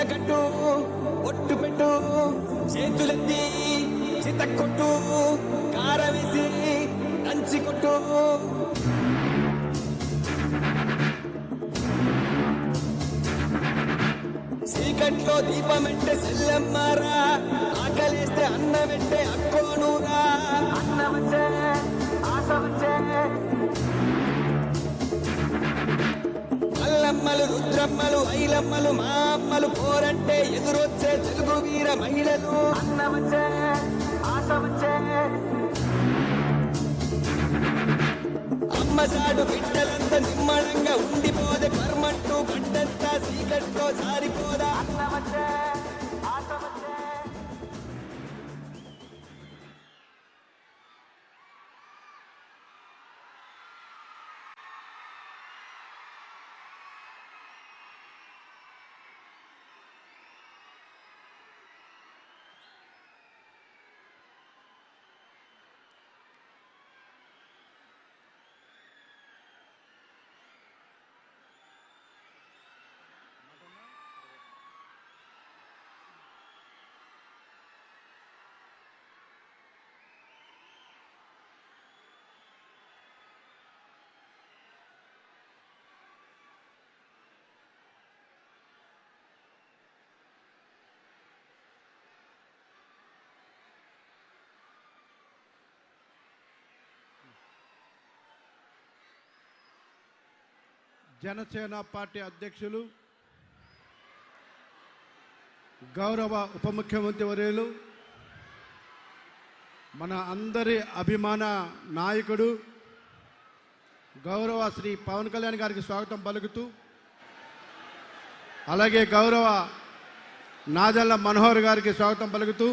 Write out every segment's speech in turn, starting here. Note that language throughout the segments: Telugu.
కట్టు ఒట్టు పెట్టు చేతులెత్తి చిత కొట్టు కారవేసి దంచి కొట్టు చీకట్లో దీపమెంటే సెల్లమ్మారా ఆకలేస్తే అన్నమెంటే అక్కోనూరా అన్నమచ్చే ఆశ వచ్చే అల్లమ్మలు రుద్రమ్మలు ఐలమ్మలు మా అమ్మలు పోరంటే ఎదురొచ్చే తెలుగు వీర మహిళలు అన్నమచ్చే ఆశ వచ్చే అమ్మసాడు బిడ్డలంతా నిమ్మడంగా ఉండిపోదే కర్మంటూ గడ్డంతా చీకట్లో జారిపోదా అన్నమచ్చే ఆశ వచ్చే. జనసేన పార్టీ అధ్యక్షులు గౌరవ ఉప ముఖ్యమంత్రి వర్యులు మన అందరి అభిమాన నాయకుడు గౌరవ శ్రీ పవన్ కళ్యాణ్ గారికి స్వాగతం పలుకుతూ, అలాగే గౌరవ నాదెళ్ల మనోహర్ గారికి స్వాగతం పలుకుతూ,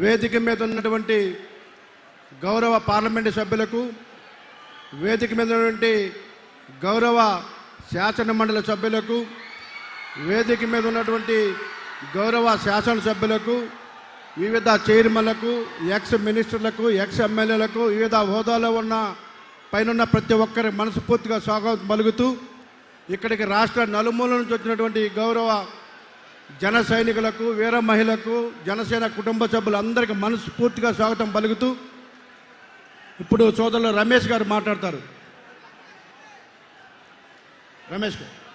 వేదిక మీద ఉన్నటువంటి గౌరవ పార్లమెంటు సభ్యులకు, వేదిక మీద ఉన్నటువంటి గౌరవ శాసన మండలి సభ్యులకు, వేదిక మీద ఉన్నటువంటి గౌరవ శాసనసభ్యులకు, వివిధ చైర్మన్లకు, ఎక్స్ మినిస్టర్లకు, ఎక్స్ ఎమ్మెల్యేలకు, వివిధ హోదాలో ఉన్న పైన ప్రతి ఒక్కరి మనస్ఫూర్తిగా స్వాగతం పలుకుతూ, ఇక్కడికి రాష్ట్ర నలుమూల నుంచి వచ్చినటువంటి గౌరవ జన సైనికులకు, వీర మహిళలకు, జనసేన కుటుంబ సభ్యులందరికీ మనస్ఫూర్తిగా స్వాగతం పలుకుతూ, ఇప్పుడు సోదరులు రమేష్ గారు మాట్లాడతారు. రమేష్ గారు.